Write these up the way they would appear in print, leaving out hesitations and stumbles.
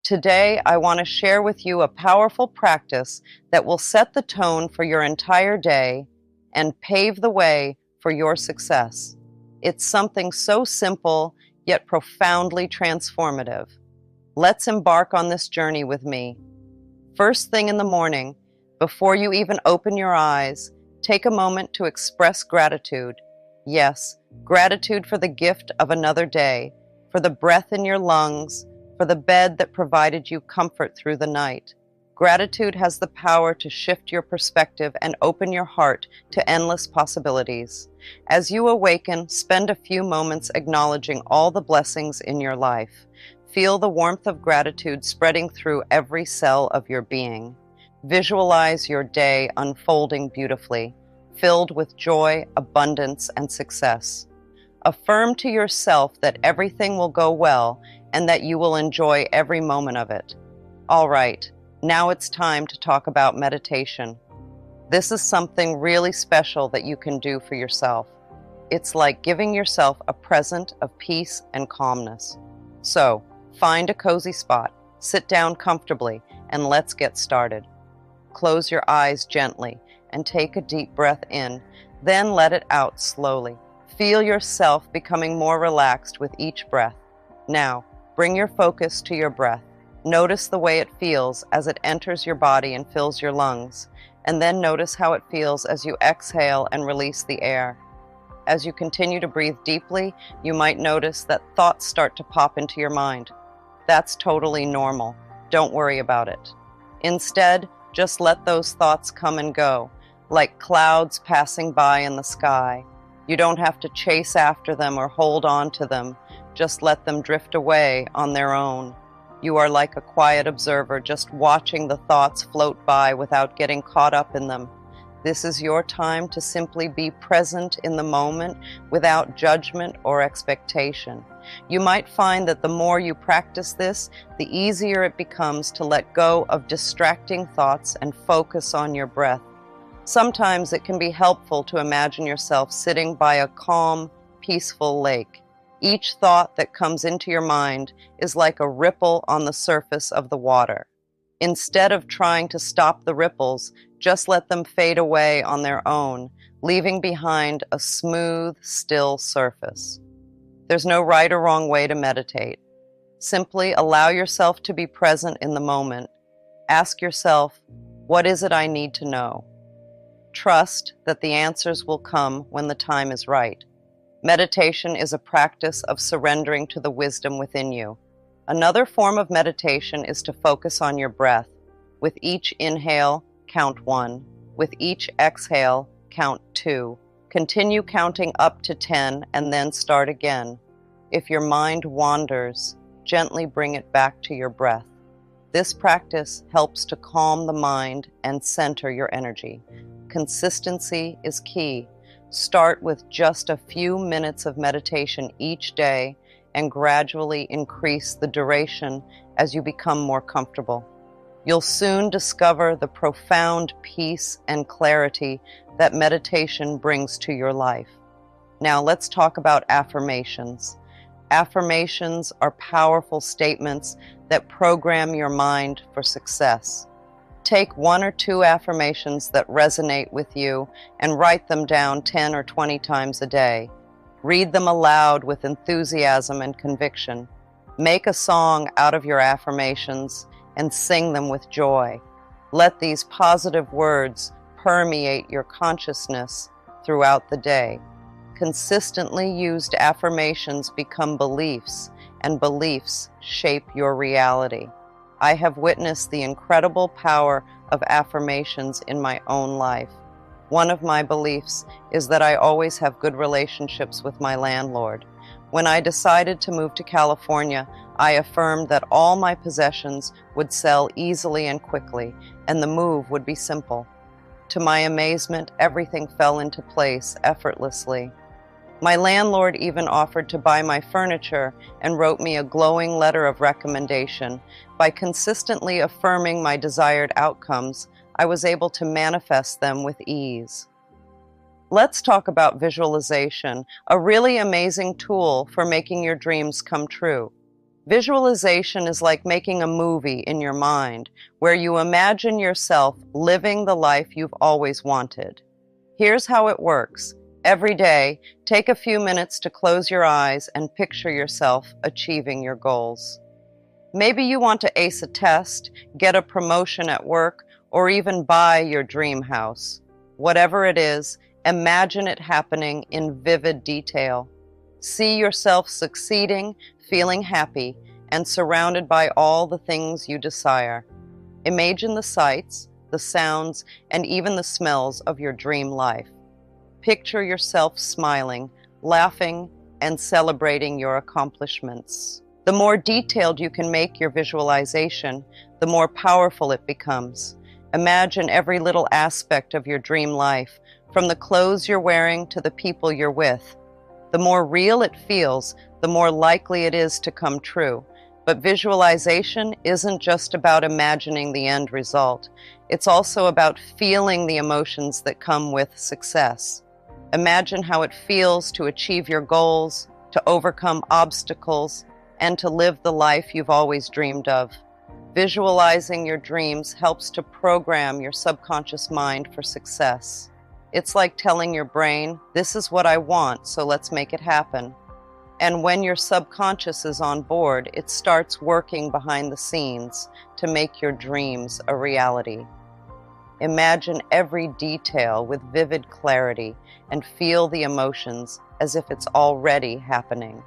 Today, I want to share with you a powerful practice that will set the tone for your entire day and pave the way for your success. It's something so simple, yet profoundly transformative. Let's embark on this journey with me. First thing in the morning, before you even open your eyes, take a moment to express gratitude. Yes, gratitude for the gift of another day, for the breath in your lungs, for the bed that provided you comfort through the night. Gratitude has the power to shift your perspective and open your heart to endless possibilities. As you awaken, spend a few moments acknowledging all the blessings in your life. Feel the warmth of gratitude spreading through every cell of your being. Visualize your day unfolding beautifully, filled with joy, abundance, and success. Affirm to yourself that everything will go well and that you will enjoy every moment of it. All right, now it's time to talk about meditation. This is something really special that you can do for yourself. It's like giving yourself a present of peace and calmness. So, find a cozy spot, sit down comfortably, and let's get started. Close your eyes gently and take a deep breath in, then let it out slowly. Feel yourself becoming more relaxed with each breath. Now, bring your focus to your breath. Notice the way it feels as it enters your body and fills your lungs, and then notice how it feels as you exhale and release the air. As you continue to breathe deeply, you might notice that thoughts start to pop into your mind. That's totally normal. Don't worry about it. Instead, just let those thoughts come and go, like clouds passing by in the sky. You don't have to chase after them or hold on to them. Just let them drift away on their own. You are like a quiet observer, just watching the thoughts float by without getting caught up in them. This is your time to simply be present in the moment without judgment or expectation. You might find that the more you practice this, the easier it becomes to let go of distracting thoughts and focus on your breath. Sometimes it can be helpful to imagine yourself sitting by a calm, peaceful lake. Each thought that comes into your mind is like a ripple on the surface of the water. Instead of trying to stop the ripples, just let them fade away on their own, leaving behind a smooth, still surface. There's no right or wrong way to meditate. Simply allow yourself to be present in the moment. Ask yourself, what is it I need to know? Trust that the answers will come when the time is right. Meditation is a practice of surrendering to the wisdom within you. Another form of meditation is to focus on your breath. With each inhale, count 1. With each exhale, count 2. Continue counting up to 10 and then start again. If your mind wanders, gently bring it back to your breath. This practice helps to calm the mind and center your energy. Consistency is key. Start with just a few minutes of meditation each day and gradually increase the duration as you become more comfortable. You'll soon discover the profound peace and clarity that meditation brings to your life. Now let's talk about affirmations. Affirmations are powerful statements that program your mind for success. Take 1 or 2 affirmations that resonate with you and write them down 10 or 20 times a day. Read them aloud with enthusiasm and conviction. Make a song out of your affirmations and sing them with joy. Let these positive words permeate your consciousness throughout the day. Consistently used affirmations become beliefs, and beliefs shape your reality. I have witnessed the incredible power of affirmations in my own life. One of my beliefs is that I always have good relationships with my landlord. When I decided to move to California, I affirmed that all my possessions would sell easily and quickly, and the move would be simple. To my amazement, everything fell into place effortlessly. My landlord even offered to buy my furniture and wrote me a glowing letter of recommendation. By consistently affirming my desired outcomes, I was able to manifest them with ease. Let's talk about visualization, a really amazing tool for making your dreams come true. Visualization is like making a movie in your mind where you imagine yourself living the life you've always wanted. Here's how it works. Every day, take a few minutes to close your eyes and picture yourself achieving your goals. Maybe you want to ace a test, get a promotion at work, or even buy your dream house. Whatever it is, imagine it happening in vivid detail. See yourself succeeding, feeling happy, and surrounded by all the things you desire. Imagine the sights, the sounds, and even the smells of your dream life. Picture yourself smiling, laughing, and celebrating your accomplishments. The more detailed you can make your visualization, the more powerful it becomes. Imagine every little aspect of your dream life, from the clothes you're wearing to the people you're with. The more real it feels, the more likely it is to come true. But visualization isn't just about imagining the end result. It's also about feeling the emotions that come with success. Imagine how it feels to achieve your goals, to overcome obstacles, and to live the life you've always dreamed of. Visualizing your dreams helps to program your subconscious mind for success. It's like telling your brain, "This is what I want, so let's make it happen." And when your subconscious is on board, it starts working behind the scenes to make your dreams a reality. Imagine every detail with vivid clarity and feel the emotions as if it's already happening.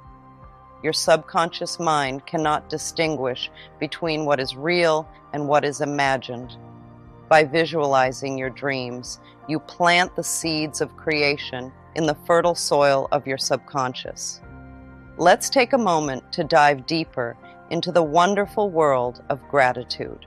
Your subconscious mind cannot distinguish between what is real and what is imagined. By visualizing your dreams, you plant the seeds of creation in the fertile soil of your subconscious. Let's take a moment to dive deeper into the wonderful world of gratitude.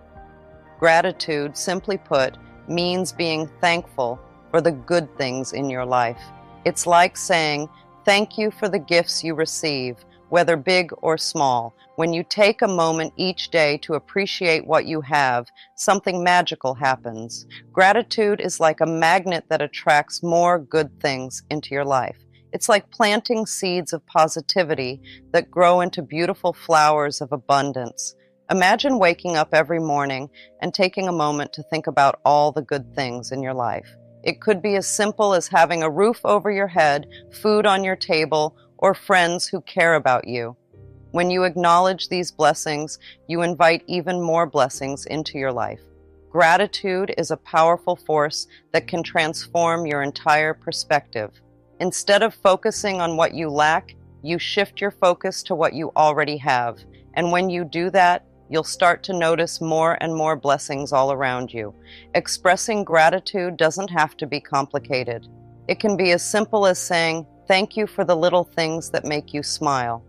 Gratitude, simply put, means being thankful for the good things in your life. It's like saying, "Thank you for the gifts you receive, whether big or small." When you take a moment each day to appreciate what you have, something magical happens. Gratitude is like a magnet that attracts more good things into your life. It's like planting seeds of positivity that grow into beautiful flowers of abundance. Imagine waking up every morning and taking a moment to think about all the good things in your life. It could be as simple as having a roof over your head, food on your table, or friends who care about you. When you acknowledge these blessings, you invite even more blessings into your life. Gratitude is a powerful force that can transform your entire perspective. Instead of focusing on what you lack, you shift your focus to what you already have. And when you do that, you'll start to notice more and more blessings all around you. Expressing gratitude doesn't have to be complicated. It can be as simple as saying, "Thank you for the little things that make you smile."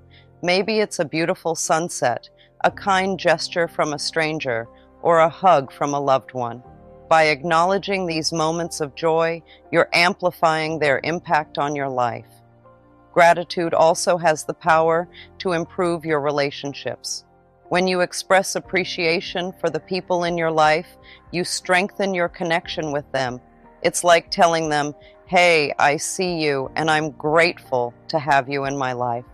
Maybe it's a beautiful sunset, a kind gesture from a stranger, or a hug from a loved one. By acknowledging these moments of joy, you're amplifying their impact on your life. Gratitude also has the power to improve your relationships. When you express appreciation for the people in your life, you strengthen your connection with them. It's like telling them, "Hey, I see you, and I'm grateful to have you in my life."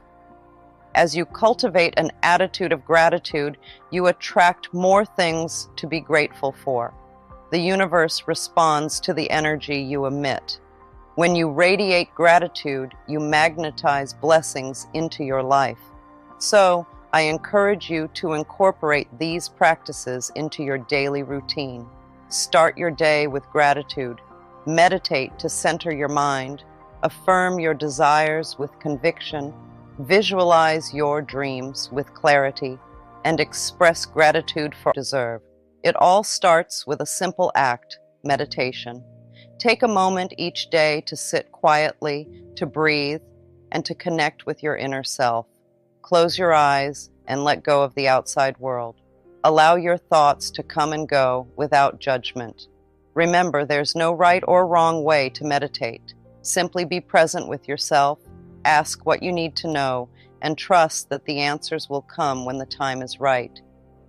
As you cultivate an attitude of gratitude, you attract more things to be grateful for. The universe responds to the energy you emit. When you radiate gratitude, you magnetize blessings into your life. So, I encourage you to incorporate these practices into your daily routine. Start your day with gratitude. Meditate to center your mind. Affirm your desires with conviction. Visualize your dreams with clarity. And express gratitude for what you deserve. It all starts with a simple act, meditation. Take a moment each day to sit quietly, to breathe, and to connect with your inner self. Close your eyes and let go of the outside world. Allow your thoughts to come and go without judgment. Remember, there's no right or wrong way to meditate. Simply be present with yourself, ask what you need to know, and trust that the answers will come when the time is right.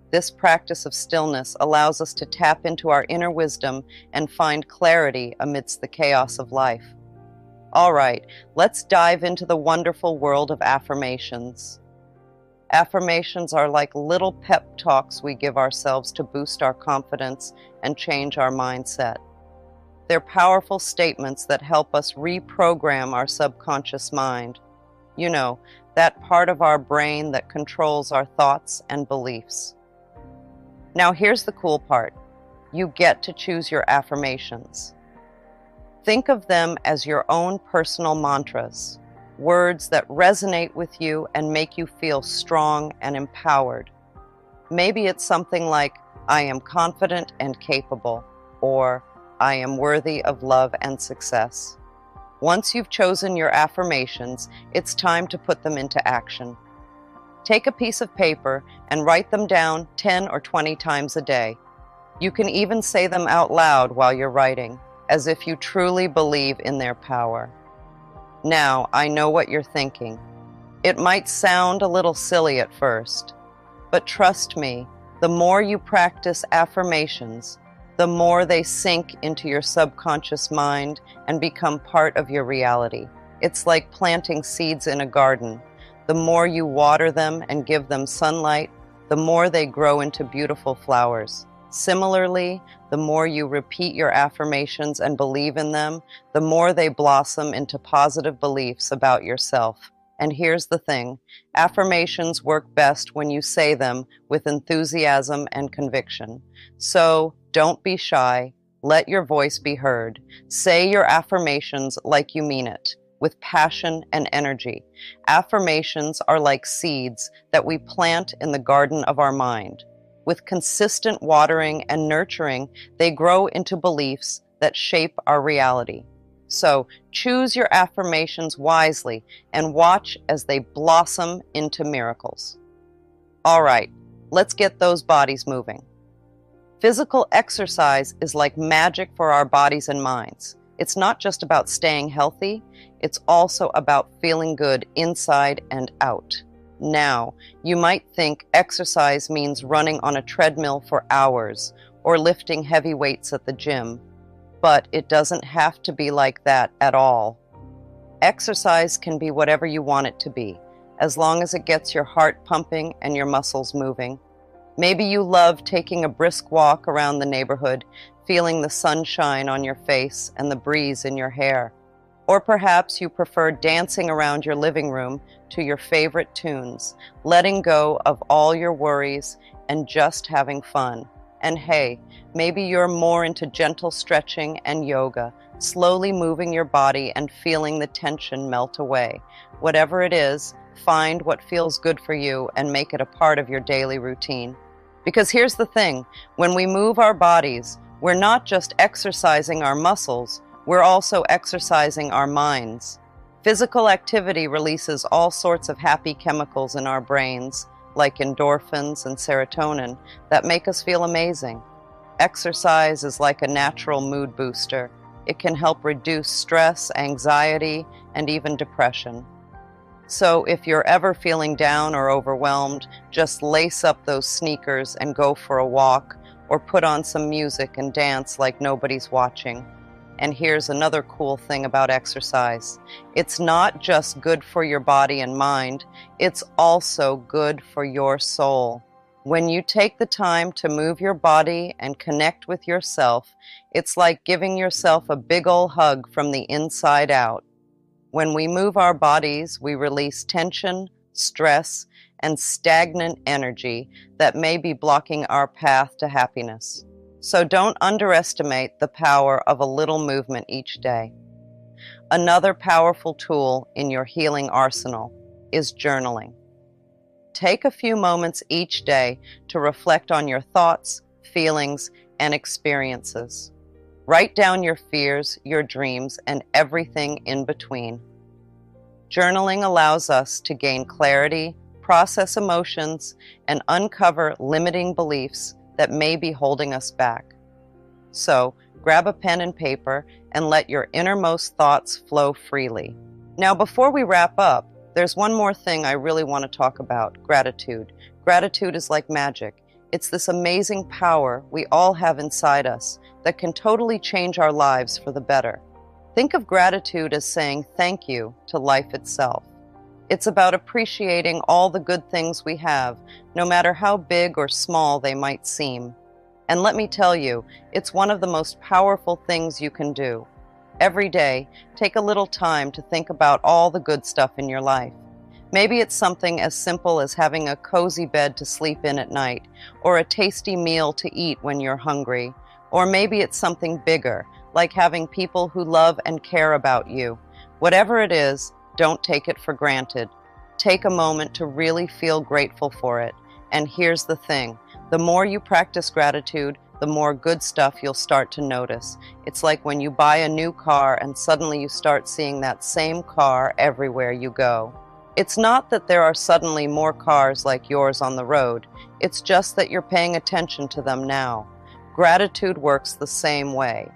This practice of stillness allows us to tap into our inner wisdom and find clarity amidst the chaos of life. All right, let's dive into the wonderful world of affirmations. Affirmations are like little pep talks we give ourselves to boost our confidence and change our mindset. They're powerful statements that help us reprogram our subconscious mind. You know, that part of our brain that controls our thoughts and beliefs. Now here's the cool part. You get to choose your affirmations. Think of them as your own personal mantras, words that resonate with you and make you feel strong and empowered. Maybe it's something like, I am confident and capable, or I am worthy of love and success. Once you've chosen your affirmations, it's time to put them into action. Take a piece of paper and write them down 10 or 20 times a day. You can even say them out loud while you're writing, as if you truly believe in their power. Now, I know what you're thinking. It might sound a little silly at first, but trust me, the more you practice affirmations, the more they sink into your subconscious mind and become part of your reality. It's like planting seeds in a garden. The more you water them and give them sunlight, the more they grow into beautiful flowers. Similarly, the more you repeat your affirmations and believe in them, the more they blossom into positive beliefs about yourself. And here's the thing, affirmations work best when you say them with enthusiasm and conviction. So don't be shy, let your voice be heard. Say your affirmations like you mean it, with passion and energy. Affirmations are like seeds that we plant in the garden of our mind. With consistent watering and nurturing, they grow into beliefs that shape our reality. So choose your affirmations wisely and watch as they blossom into miracles. All right, let's get those bodies moving. Physical exercise is like magic for our bodies and minds. It's not just about staying healthy, it's also about feeling good inside and out. Now, you might think exercise means running on a treadmill for hours or lifting heavy weights at the gym, but it doesn't have to be like that at all. Exercise can be whatever you want it to be, as long as it gets your heart pumping and your muscles moving. Maybe you love taking a brisk walk around the neighborhood, feeling the sunshine on your face and the breeze in your hair. Or perhaps you prefer dancing around your living room to your favorite tunes, letting go of all your worries and just having fun. And hey, maybe you're more into gentle stretching and yoga, slowly moving your body and feeling the tension melt away. Whatever it is, find what feels good for you and make it a part of your daily routine. Because here's the thing, when we move our bodies, we're not just exercising our muscles, we're also exercising our minds. Physical activity releases all sorts of happy chemicals in our brains, like endorphins and serotonin, that make us feel amazing. Exercise is like a natural mood booster. It can help reduce stress, anxiety, and even depression. So if you're ever feeling down or overwhelmed, just lace up those sneakers and go for a walk, or put on some music and dance like nobody's watching. And here's another cool thing about exercise. It's not just good for your body and mind, it's also good for your soul. When you take the time to move your body and connect with yourself, it's like giving yourself a big ol' hug from the inside out. When we move our bodies, we release tension, stress, and stagnant energy that may be blocking our path to happiness. So don't underestimate the power of a little movement each day. Another powerful tool in your healing arsenal is journaling. Take a few moments each day to reflect on your thoughts, feelings, and experiences. Write down your fears, your dreams, and everything in between. Journaling allows us to gain clarity, process emotions, and uncover limiting beliefs that may be holding us back. So, grab a pen and paper and let your innermost thoughts flow freely. Now, before we wrap up, there's one more thing I really want to talk about, gratitude. Gratitude is like magic. It's this amazing power we all have inside us that can totally change our lives for the better. Think of gratitude as saying thank you to life itself. It's about appreciating all the good things we have, no matter how big or small they might seem. And let me tell you, it's one of the most powerful things you can do. Every day, take a little time to think about all the good stuff in your life. Maybe it's something as simple as having a cozy bed to sleep in at night, or a tasty meal to eat when you're hungry. Or maybe it's something bigger, like having people who love and care about you. Whatever it is, don't take it for granted. Take a moment to really feel grateful for it. And here's the thing, the more you practice gratitude, the more good stuff you'll start to notice. It's like when you buy a new car and suddenly you start seeing that same car everywhere you go. It's not that there are suddenly more cars like yours on the road. It's just that you're paying attention to them now. Gratitude works the same way.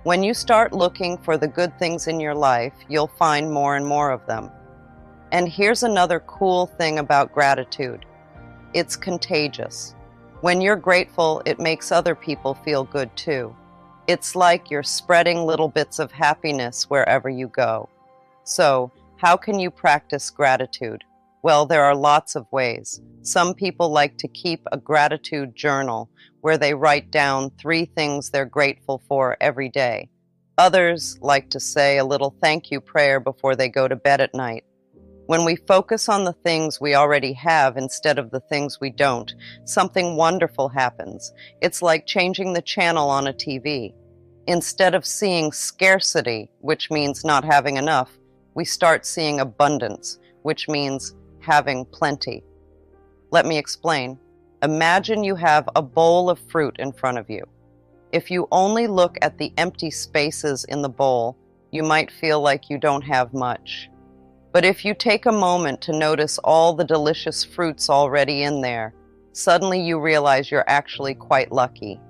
When you start looking for the good things in your life, you'll find more and more of them. And here's another cool thing about gratitude. It's contagious. When you're grateful, it makes other people feel good too. It's like you're spreading little bits of happiness wherever you go. So, how can you practice gratitude? Well, there are lots of ways. Some people like to keep a gratitude journal where they write down 3 things they're grateful for every day. Others like to say a little thank you prayer before they go to bed at night. When we focus on the things we already have instead of the things we don't, something wonderful happens. It's like changing the channel on a TV. Instead of seeing scarcity, which means not having enough, we start seeing abundance, which means having plenty. Let me explain. Imagine you have a bowl of fruit in front of you. If you only look at the empty spaces in the bowl, you might feel like you don't have much. But if you take a moment to notice all the delicious fruits already in there, suddenly you realize you're actually quite lucky.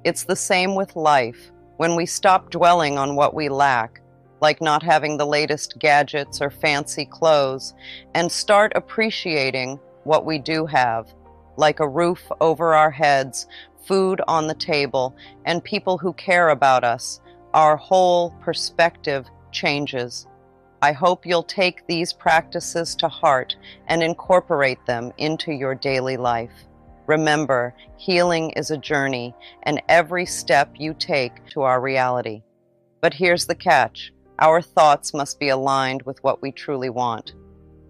It's the same with life. When we stop dwelling on what we lack, like not having the latest gadgets or fancy clothes, and start appreciating what we do have, like a roof over our heads, food on the table, and people who care about us, our whole perspective changes. I hope you'll take these practices to heart and incorporate them into your daily life. Remember, healing is a journey, and every step you take to our reality. But here's the catch. Our thoughts must be aligned with what we truly want.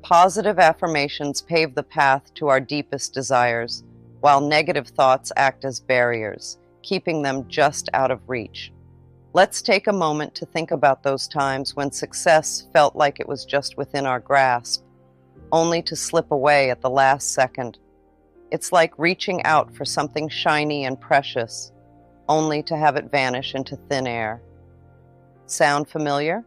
Positive affirmations pave the path to our deepest desires, while negative thoughts act as barriers, keeping them just out of reach. Let's take a moment to think about those times when success felt like it was just within our grasp, only to slip away at the last second. It's like reaching out for something shiny and precious, only to have it vanish into thin air. Sound familiar?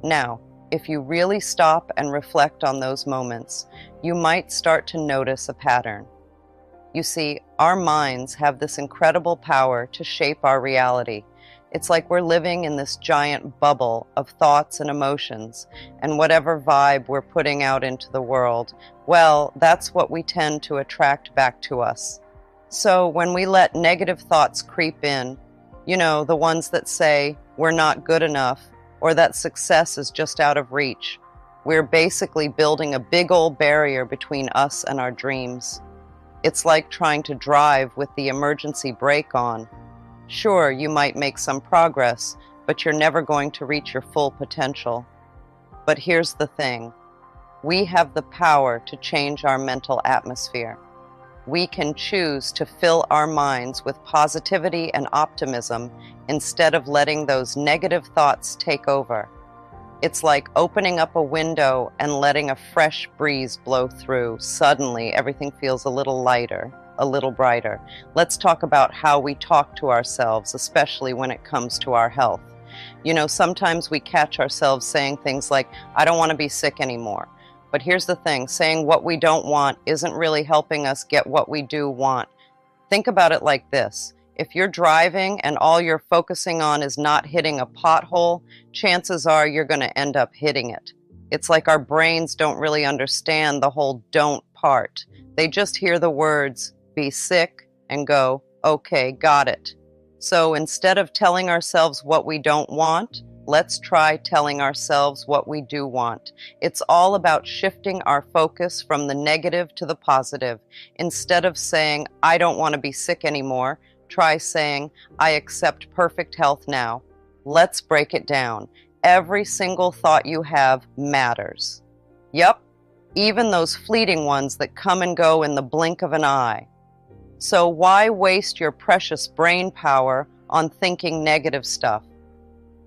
Now, if you really stop and reflect on those moments, you might start to notice a pattern. You see, our minds have this incredible power to shape our reality. It's like we're living in this giant bubble of thoughts and emotions, and whatever vibe we're putting out into the world, well, that's what we tend to attract back to us. So when we let negative thoughts creep in, the ones that say we're not good enough or that success is just out of reach, we're basically building a big old barrier between us and our dreams. It's like trying to drive with the emergency brake on. Sure, you might make some progress, but you're never going to reach your full potential. But here's the thing. We have the power to change our mental atmosphere. We can choose to fill our minds with positivity and optimism instead of letting those negative thoughts take over. It's like opening up a window and letting a fresh breeze blow through. Suddenly, everything feels a little lighter, a little brighter. Let's talk about how we talk to ourselves, especially when it comes to our health. Sometimes we catch ourselves saying things like, I don't want to be sick anymore. But here's the thing, saying what we don't want isn't really helping us get what we do want. Think about it like this. If you're driving and all you're focusing on is not hitting a pothole, chances are you're going to end up hitting it. It's like our brains don't really understand the whole don't part. They just hear the words, be sick, and go, okay, got it. So instead of telling ourselves what we don't want, Let's try telling ourselves what we do want. It's all about shifting our focus from the negative to the positive. Instead of saying, I don't want to be sick anymore, try saying, I accept perfect health now. Let's break it down. Every single thought you have matters. Yep, even those fleeting ones that come and go in the blink of an eye. So why waste your precious brain power on thinking negative stuff?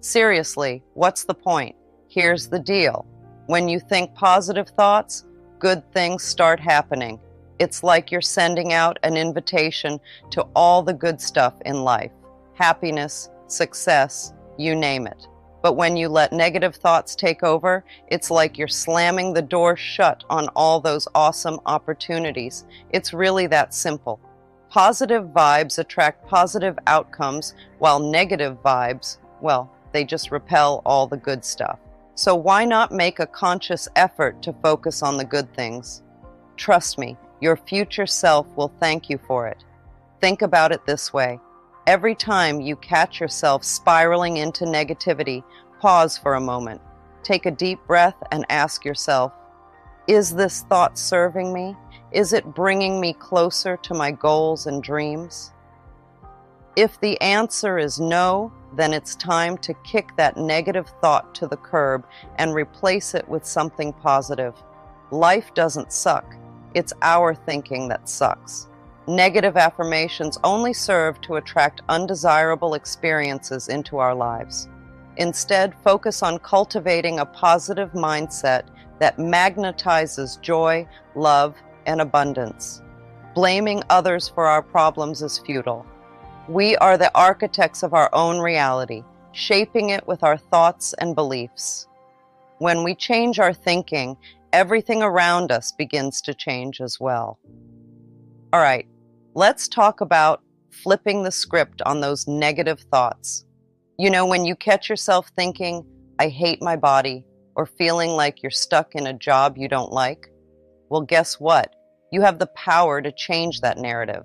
Seriously, what's the point? Here's the deal. When you think positive thoughts, good things start happening. It's like you're sending out an invitation to all the good stuff in life. Happiness, success, you name it. But when you let negative thoughts take over, it's like you're slamming the door shut on all those awesome opportunities. It's really that simple. Positive vibes attract positive outcomes, while negative vibes, well, they just repel all the good stuff. So why not make a conscious effort to focus on the good things? Trust me, your future self will thank you for it. Think about it this way. Every time you catch yourself spiraling into negativity, pause for a moment. Take a deep breath and ask yourself, is this thought serving me? Is it bringing me closer to my goals and dreams? If the answer is no, then it's time to kick that negative thought to the curb and replace it with something positive. Life doesn't suck. It's our thinking that sucks. Negative affirmations only serve to attract undesirable experiences into our lives. Instead, focus on cultivating a positive mindset that magnetizes joy, love, and abundance. Blaming others for our problems is futile. We are the architects of our own reality, shaping it with our thoughts and beliefs. When we change our thinking, everything around us begins to change as well. All right, let's talk about flipping the script on those negative thoughts. You know, when you catch yourself thinking, I hate my body, or feeling like you're stuck in a job you don't like, well, guess what? You have the power to change that narrative.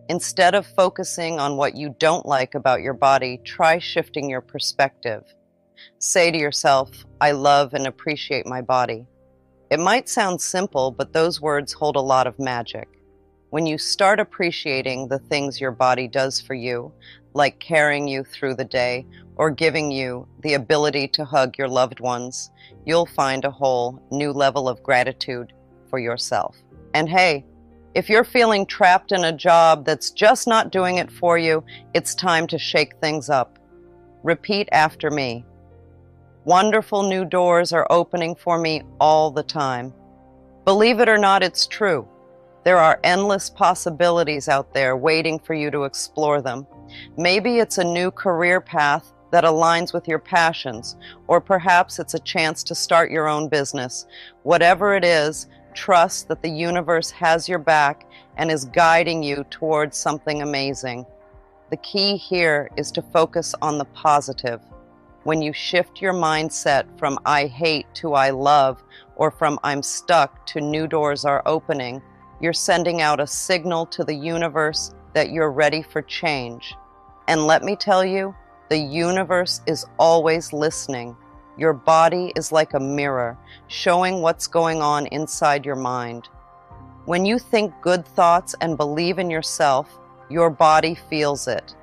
Instead of focusing on what you don't like about your body, try shifting your perspective. Say to yourself, I love and appreciate my body. It might sound simple, but those words hold a lot of magic. When you start appreciating the things your body does for you, like carrying you through the day or giving you the ability to hug your loved ones, you'll find a whole new level of gratitude for yourself. And hey, if you're feeling trapped in a job that's just not doing it for you, it's time to shake things up. Repeat after me. Wonderful new doors are opening for me all the time. Believe it or not, it's true. There are endless possibilities out there waiting for you to explore them. Maybe it's a new career path that aligns with your passions, or perhaps it's a chance to start your own business. Whatever it is, trust that the universe has your back and is guiding you towards something amazing. The key here is to focus on the positive. When you shift your mindset from I hate to I love, or from I'm stuck to new doors are opening, you're sending out a signal to the universe that you're ready for change. And let me tell you, the universe is always listening. Your body is like a mirror, showing what's going on inside your mind. When you think good thoughts and believe in yourself, your body feels it.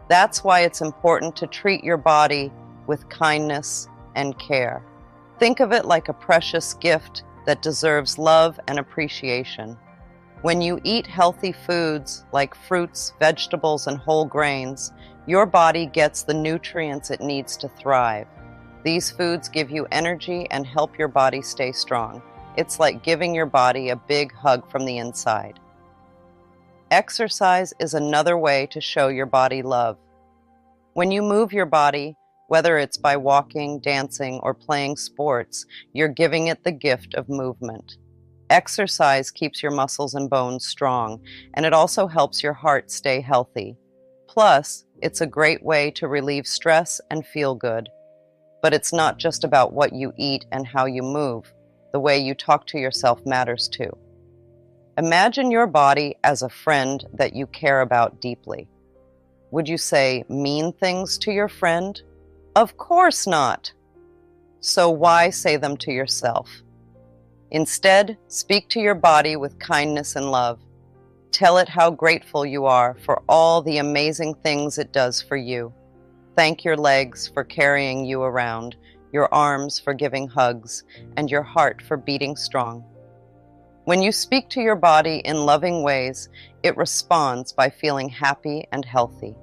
That's why it's important to treat your body with kindness and care. Think of it like a precious gift that deserves love and appreciation. When you eat healthy foods like fruits, vegetables, and whole grains, your body gets the nutrients it needs to thrive. These foods give you energy and help your body stay strong. It's like giving your body a big hug from the inside. Exercise is another way to show your body love. When you move your body, whether it's by walking, dancing, or playing sports, you're giving it the gift of movement. Exercise keeps your muscles and bones strong, and it also helps your heart stay healthy. Plus, it's a great way to relieve stress and feel good. But it's not just about what you eat and how you move. The way you talk to yourself matters too. Imagine your body as a friend that you care about deeply. Would you say mean things to your friend? Of course not. So why say them to yourself? Instead, speak to your body with kindness and love. Tell it how grateful you are for all the amazing things it does for you. Thank your legs for carrying you around, your arms for giving hugs, and your heart for beating strong. When you speak to your body in loving ways, it responds by feeling happy and healthy.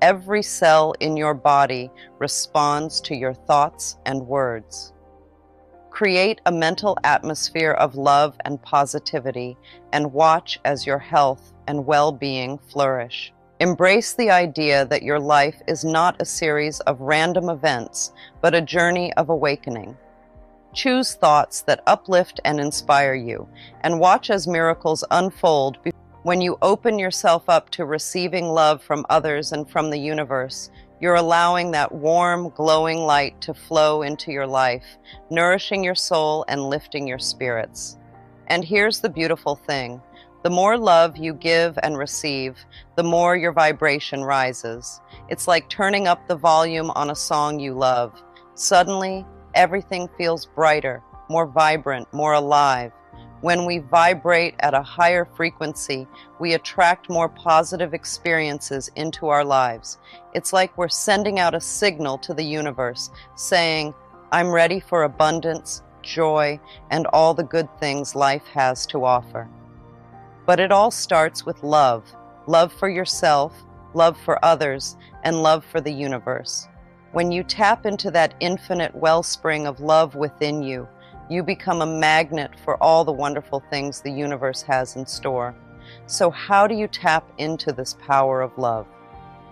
Every cell in your body responds to your thoughts and words. Create a mental atmosphere of love and positivity, and watch as your health and well-being flourish. Embrace the idea that your life is not a series of random events, but a journey of awakening. Choose thoughts that uplift and inspire you, and watch as miracles unfold. When you open yourself up to receiving love from others and from the universe, you're allowing that warm, glowing light to flow into your life, nourishing your soul and lifting your spirits. And here's the beautiful thing. The more love you give and receive, the more your vibration rises. It's like turning up the volume on a song you love. Suddenly, everything feels brighter, more vibrant, more alive. When we vibrate at a higher frequency, we attract more positive experiences into our lives. It's like we're sending out a signal to the universe, saying, I'm ready for abundance, joy, and all the good things life has to offer. But it all starts with love. Love for yourself, love for others, and love for the universe. When you tap into that infinite wellspring of love within you, you become a magnet for all the wonderful things the universe has in store. So how do you tap into this power of love?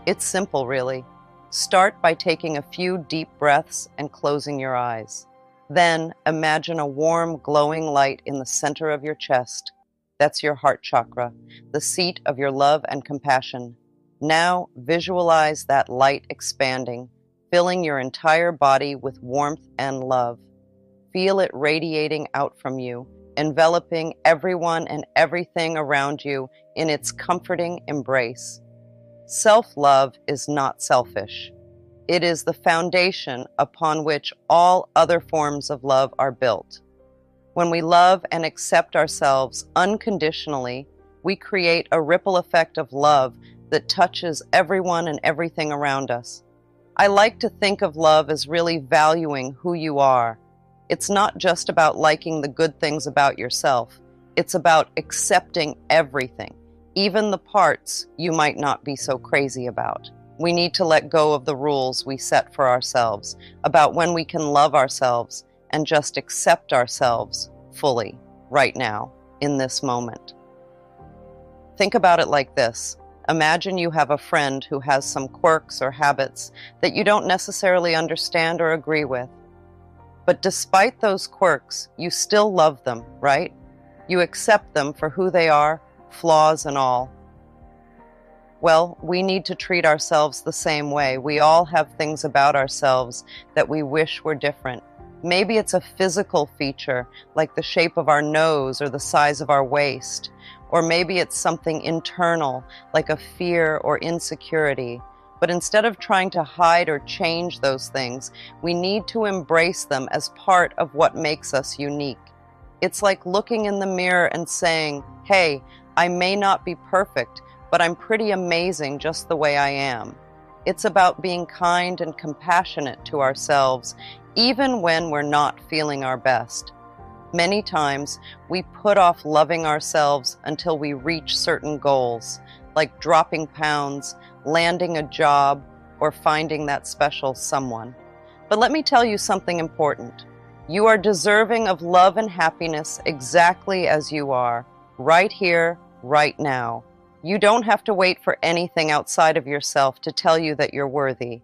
It's simple, really. Start by taking a few deep breaths and closing your eyes. Then imagine a warm, glowing light in the center of your chest. That's your heart chakra, the seat of your love and compassion. Now visualize that light expanding, filling your entire body with warmth and love. Feel it radiating out from you, enveloping everyone and everything around you in its comforting embrace. Self-love is not selfish. It is the foundation upon which all other forms of love are built. When we love and accept ourselves unconditionally, we create a ripple effect of love that touches everyone and everything around us. I like to think of love as really valuing who you are. It's not just about liking the good things about yourself. It's about accepting everything, even the parts you might not be so crazy about. We need to let go of the rules we set for ourselves about when we can love ourselves and just accept ourselves fully, right now, in this moment. Think about it like this. Imagine you have a friend who has some quirks or habits that you don't necessarily understand or agree with. But despite those quirks, you still love them, right? You accept them for who they are, flaws and all. Well, we need to treat ourselves the same way. We all have things about ourselves that we wish were different. Maybe it's a physical feature, like the shape of our nose or the size of our waist. Or maybe it's something internal, like a fear or insecurity. But instead of trying to hide or change those things, we need to embrace them as part of what makes us unique. It's like looking in the mirror and saying, hey, I may not be perfect, but I'm pretty amazing just the way I am. It's about being kind and compassionate to ourselves, even when we're not feeling our best. Many times, we put off loving ourselves until we reach certain goals, like dropping pounds, landing a job, or finding that special someone. But let me tell you something important. You are deserving of love and happiness exactly as you are, right here, right now. You don't have to wait for anything outside of yourself to tell you that you're worthy.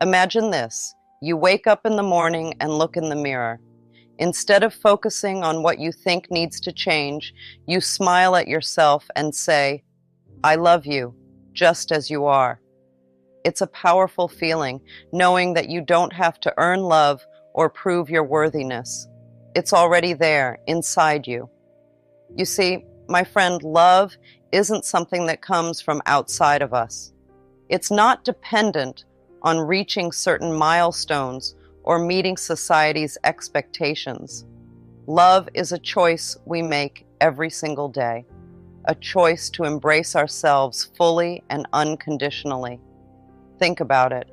Imagine this. You wake up in the morning and look in the mirror. Instead of focusing on what you think needs to change, you smile at yourself and say, I love you, just as you are. It's a powerful feeling, knowing that you don't have to earn love or prove your worthiness. It's already there, inside you. You see, my friend, love isn't something that comes from outside of us. It's not dependent on reaching certain milestones or meeting society's expectations. Love is a choice we make every single day, a choice to embrace ourselves fully and unconditionally. Think about it.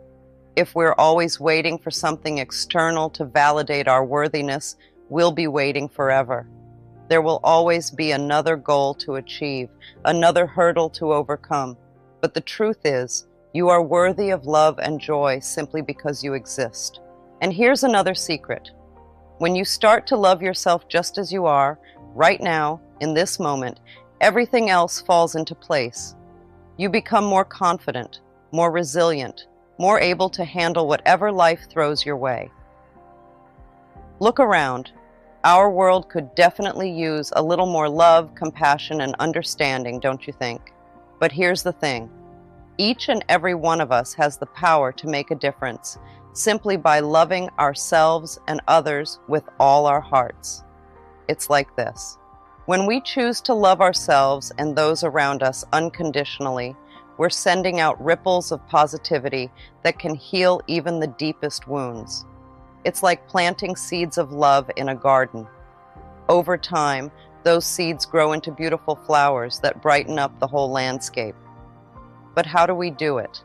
If we're always waiting for something external to validate our worthiness, we'll be waiting forever. There will always be another goal to achieve, another hurdle to overcome. But the truth is, you are worthy of love and joy simply because you exist. And here's another secret. When you start to love yourself just as you are, right now, in this moment, everything else falls into place. You become more confident, more resilient, more able to handle whatever life throws your way. Look around. Our world could definitely use a little more love, compassion, and understanding, don't you think? But here's the thing. Each and every one of us has the power to make a difference simply by loving ourselves and others with all our hearts. It's like this. When we choose to love ourselves and those around us unconditionally, we're sending out ripples of positivity that can heal even the deepest wounds. It's like planting seeds of love in a garden. Over time, those seeds grow into beautiful flowers that brighten up the whole landscape. But how do we do it?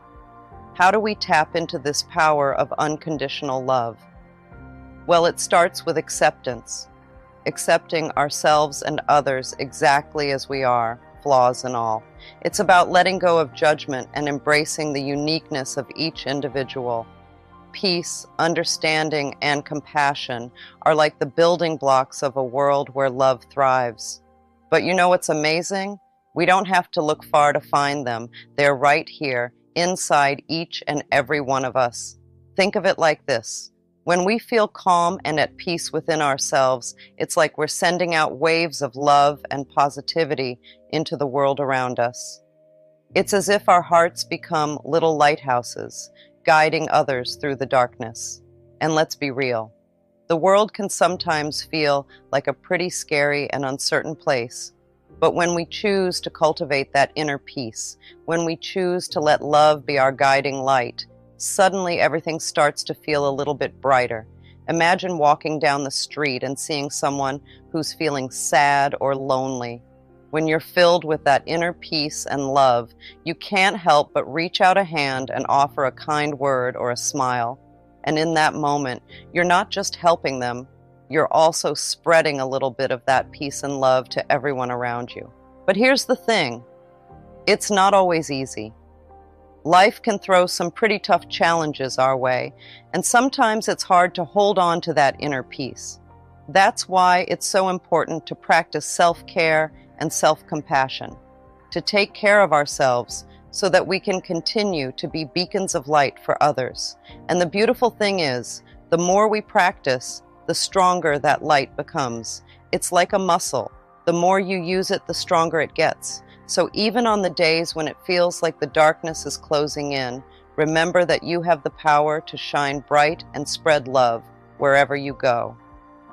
How do we tap into this power of unconditional love? Well, it starts with acceptance. Accepting ourselves and others exactly as we are, flaws and all. It's about letting go of judgment and embracing the uniqueness of each individual. Peace, understanding, and compassion are like the building blocks of a world where love thrives. But you know what's amazing? We don't have to look far to find them. They're right here, inside each and every one of us. Think of it like this. When we feel calm and at peace within ourselves, it's like we're sending out waves of love and positivity into the world around us. It's as if our hearts become little lighthouses, guiding others through the darkness. And let's be real. The world can sometimes feel like a pretty scary and uncertain place. But when we choose to cultivate that inner peace, when we choose to let love be our guiding light, suddenly everything starts to feel a little bit brighter. Imagine walking down the street and seeing someone who's feeling sad or lonely. When you're filled with that inner peace and love, you can't help but reach out a hand and offer a kind word or a smile. And in that moment, you're not just helping them, you're also spreading a little bit of that peace and love to everyone around you. But here's the thing. It's not always easy. Life can throw some pretty tough challenges our way, and sometimes it's hard to hold on to that inner peace. That's why it's so important to practice self-care and self-compassion, to take care of ourselves so that we can continue to be beacons of light for others. And the beautiful thing is, the more we practice, the stronger that light becomes. It's like a muscle. The more you use it, the stronger it gets. So even on the days when it feels like the darkness is closing in, remember that you have the power to shine bright and spread love wherever you go.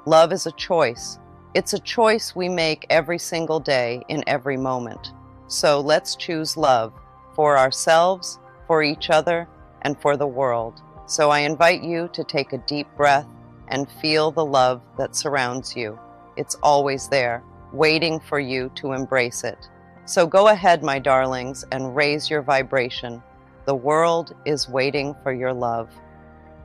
Love is a choice. It's a choice we make every single day in every moment. So let's choose love for ourselves, for each other, and for the world. So I invite you to take a deep breath and feel the love that surrounds you. It's always there, waiting for you to embrace it. So go ahead, my darlings, and raise your vibration. The world is waiting for your love.